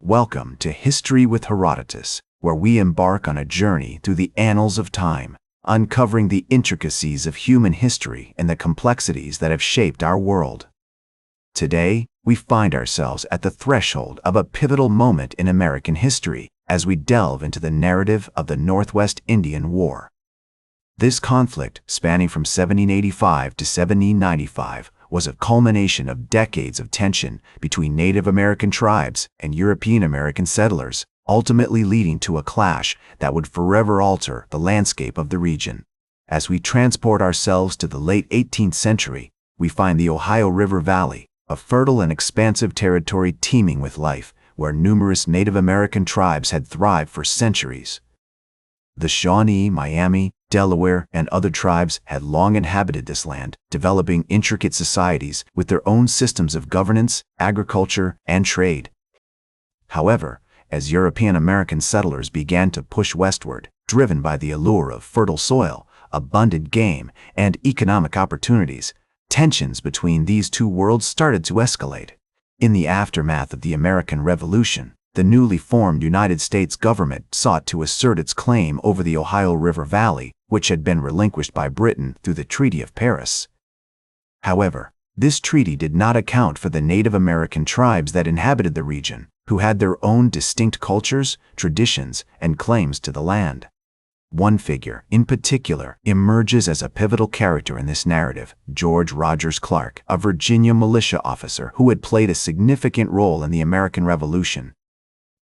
Welcome to History with Herodotus, where we embark on a journey through the annals of time, uncovering the intricacies of human history and the complexities that have shaped our world. Today, we find ourselves at the threshold of a pivotal moment in American history as we delve into the narrative of the Northwest Indian War. This conflict, spanning from 1785 to 1795, was a culmination of decades of tension between Native American tribes and European American settlers, ultimately leading to a clash that would forever alter the landscape of the region. As we transport ourselves to the late 18th century, we find the Ohio River Valley, a fertile and expansive territory teeming with life, where numerous Native American tribes had thrived for centuries. The Shawnee, Miami, Delaware, and other tribes had long inhabited this land, developing intricate societies with their own systems of governance, agriculture, and trade. However, as European American settlers began to push westward, driven by the allure of fertile soil, abundant game, and economic opportunities, tensions between these two worlds started to escalate. In the aftermath of the American Revolution, the newly formed United States government sought to assert its claim over the Ohio River Valley, which had been relinquished by Britain through the Treaty of Paris. However, this treaty did not account for the Native American tribes that inhabited the region, who had their own distinct cultures, traditions, and claims to the land. One figure, in particular, emerges as a pivotal character in this narrative: George Rogers Clark, a Virginia militia officer who had played a significant role in the American Revolution.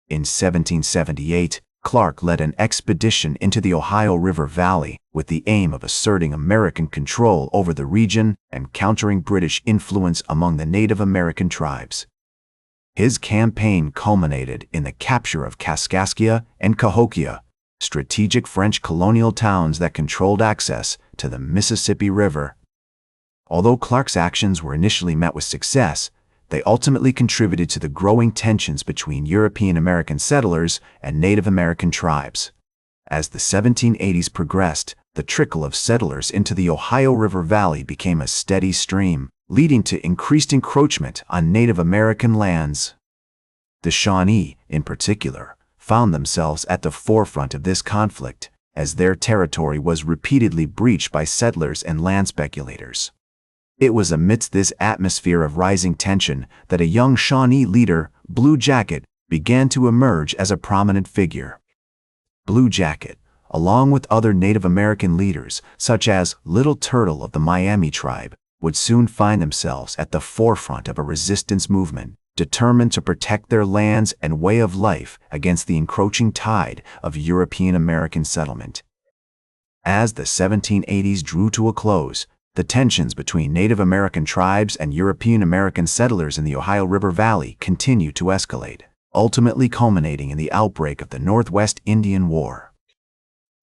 In 1778, Clark led an expedition into the Ohio River Valley with the aim of asserting American control over the region and countering British influence among the Native American tribes. His campaign culminated in the capture of Kaskaskia and Cahokia, strategic French colonial towns that controlled access to the Mississippi River. Although Clark's actions were initially met with success, they ultimately contributed to the growing tensions between European American settlers and Native American tribes. As the 1780s progressed, the trickle of settlers into the Ohio River Valley became a steady stream, leading to increased encroachment on Native American lands. The Shawnee, in particular, found themselves at the forefront of this conflict, as their territory was repeatedly breached by settlers and land speculators. It was amidst this atmosphere of rising tension that a young Shawnee leader, Blue Jacket, began to emerge as a prominent figure. Blue Jacket, along with other Native American leaders, such as Little Turtle of the Miami tribe, would soon find themselves at the forefront of a resistance movement, determined to protect their lands and way of life against the encroaching tide of European American settlement. As the 1780s drew to a close, the tensions between Native American tribes and European American settlers in the Ohio River Valley continued to escalate, ultimately culminating in the outbreak of the Northwest Indian War.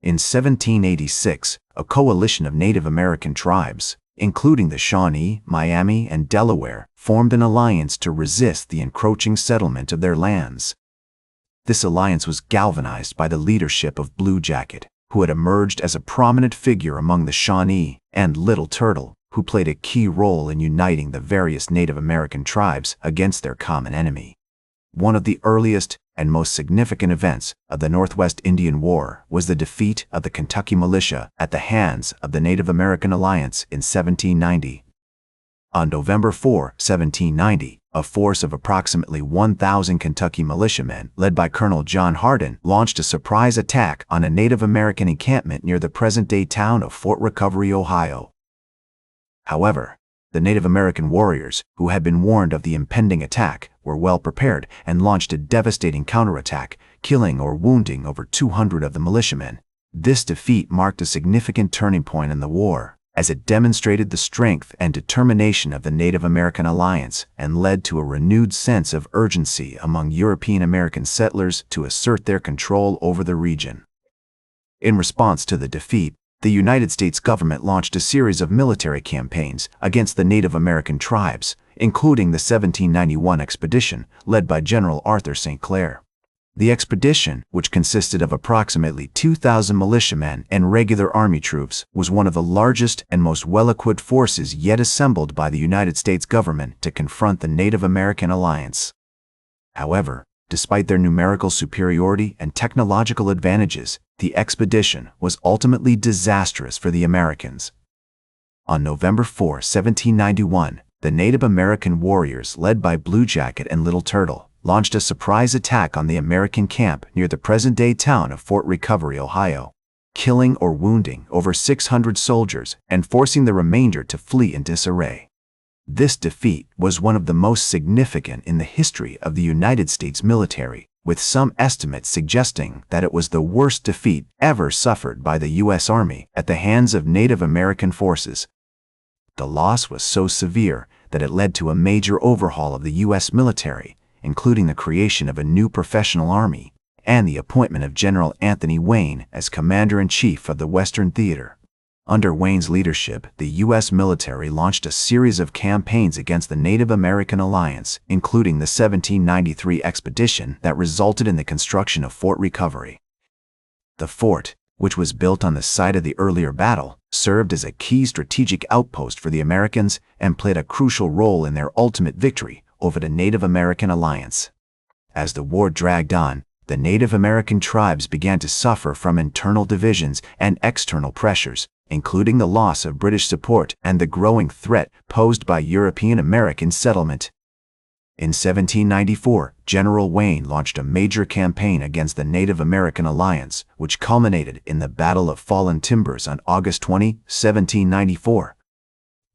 In 1786, a coalition of Native American tribes, including the Shawnee, Miami, and Delaware, formed an alliance to resist the encroaching settlement of their lands. This alliance was galvanized by the leadership of Blue Jacket, who had emerged as a prominent figure among the Shawnee, and Little Turtle, who played a key role in uniting the various Native American tribes against their common enemy. One of the earliest and most significant events of the Northwest Indian War was the defeat of the Kentucky militia at the hands of the Native American Alliance in 1790. On November 4, 1790, a force of approximately 1,000 Kentucky militiamen, led by Colonel John Hardin, launched a surprise attack on a Native American encampment near the present-day town of Fort Recovery, Ohio. However, the Native American warriors, who had been warned of the impending attack, were well prepared and launched a devastating counterattack, killing or wounding over 200 of the militiamen. This defeat marked a significant turning point in the war, as it demonstrated the strength and determination of the Native American alliance and led to a renewed sense of urgency among European American settlers to assert their control over the region. In response to the defeat, the United States government launched a series of military campaigns against the Native American tribes, including the 1791 expedition led by General Arthur St. Clair. The expedition, which consisted of approximately 2,000 militiamen and regular army troops, was one of the largest and most well-equipped forces yet assembled by the United States government to confront the Native American alliance. However, Despite their numerical superiority and technological advantages, the expedition was ultimately disastrous for the Americans. On November 4, 1791, the Native American warriors led by Blue Jacket and Little Turtle launched a surprise attack on the American camp near the present-day town of Fort Recovery, Ohio, killing or wounding over 600 soldiers and forcing the remainder to flee in disarray. This defeat was one of the most significant in the history of the United States military, with some estimates suggesting that it was the worst defeat ever suffered by the U.S. Army at the hands of Native American forces. The loss was so severe that it led to a major overhaul of the U.S. military, including the creation of a new professional army and the appointment of General Anthony Wayne as Commander-in-Chief of the Western Theater. Under Wayne's leadership, the U.S. military launched a series of campaigns against the Native American alliance, including the 1793 expedition that resulted in the construction of Fort Recovery. The fort, which was built on the site of the earlier battle, served as a key strategic outpost for the Americans and played a crucial role in their ultimate victory over the Native American alliance. As the war dragged on, the Native American tribes began to suffer from internal divisions and external pressures, including the loss of British support and the growing threat posed by European American settlement. In 1794, General Wayne launched a major campaign against the Native American alliance, which culminated in the Battle of Fallen Timbers on August 20, 1794.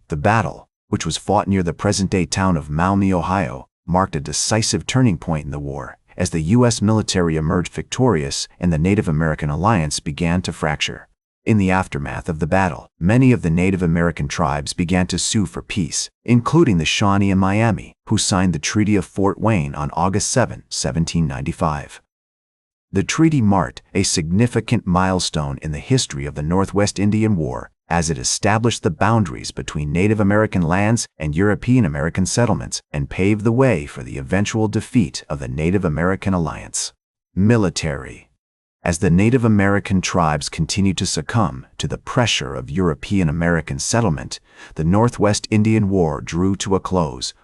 The battle, which was fought near the present-day town of Maumee, Ohio, marked a decisive turning point in the war, as the U.S. military emerged victorious and the Native American alliance began to fracture. In the aftermath of the battle, many of the Native American tribes began to sue for peace, including the Shawnee and Miami, who signed the Treaty of Fort Wayne on August 7, 1795. The treaty marked a significant milestone in the history of the Northwest Indian War, as it established the boundaries between Native American lands and European American settlements and paved the way for the eventual defeat of the Native American alliance. Military. As the Native American tribes continued to succumb to the pressure of European American settlement, the Northwest Indian War drew to a close.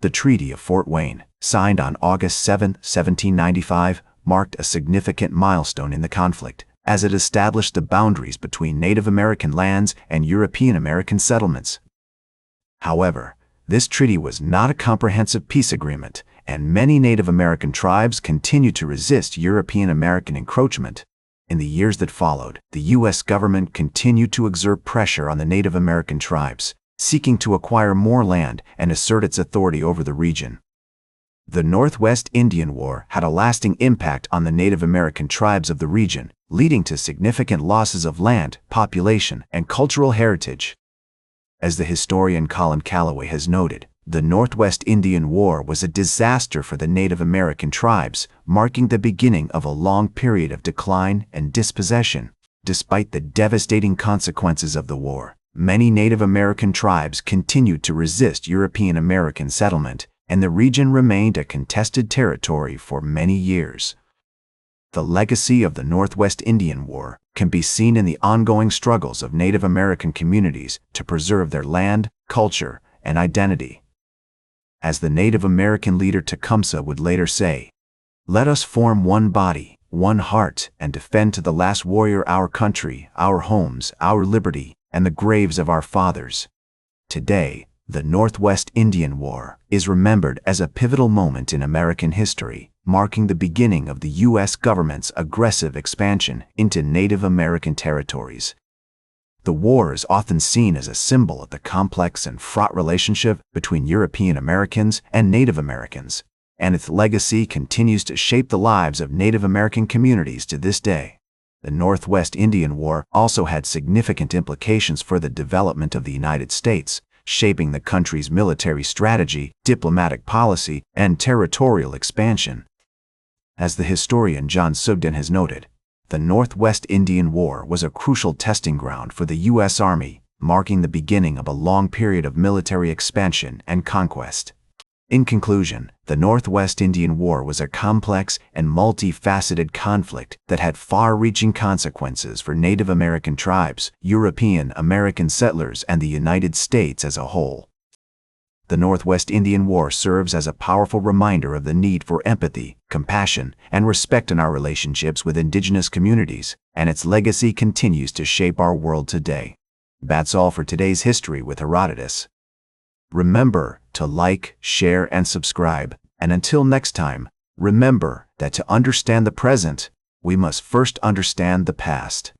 The Treaty of Fort Wayne, signed on August 7, 1795, marked a significant milestone in the conflict, as it established the boundaries between Native American lands and European American settlements. However, this treaty was not a comprehensive peace agreement, and many Native American tribes continued to resist European American encroachment. In the years that followed, the U.S. government continued to exert pressure on the Native American tribes, seeking to acquire more land and assert its authority over the region. The Northwest Indian War had a lasting impact on the Native American tribes of the region, leading to significant losses of land, population, and cultural heritage. As the historian Colin Calloway has noted, the Northwest Indian War was a disaster for the Native American tribes, marking the beginning of a long period of decline and dispossession. Despite the devastating consequences of the war, many Native American tribes continued to resist European American settlement, and the region remained a contested territory for many years. The legacy of the Northwest Indian War can be seen in the ongoing struggles of Native American communities to preserve their land, culture, and identity. As the Native American leader Tecumseh would later say, "Let us form one body, one heart, and defend to the last warrior our country, our homes, our liberty, and the graves of our fathers." Today, the Northwest Indian War is remembered as a pivotal moment in American history, marking the beginning of the U.S. government's aggressive expansion into Native American territories. The war is often seen as a symbol of the complex and fraught relationship between European Americans and Native Americans, and its legacy continues to shape the lives of Native American communities to this day. The Northwest Indian War also had significant implications for the development of the United States, shaping the country's military strategy, diplomatic policy, and territorial expansion. As the historian John Sugden has noted, the Northwest Indian War was a crucial testing ground for the U.S. Army, marking the beginning of a long period of military expansion and conquest. In conclusion, the Northwest Indian War was a complex and multifaceted conflict that had far-reaching consequences for Native American tribes, European American settlers, and the United States as a whole. The Northwest Indian War serves as a powerful reminder of the need for empathy, compassion, and respect in our relationships with indigenous communities, and its legacy continues to shape our world today. That's all for today's History with Herodotus. Remember to like, share, and subscribe, and until next time, remember that to understand the present, we must first understand the past.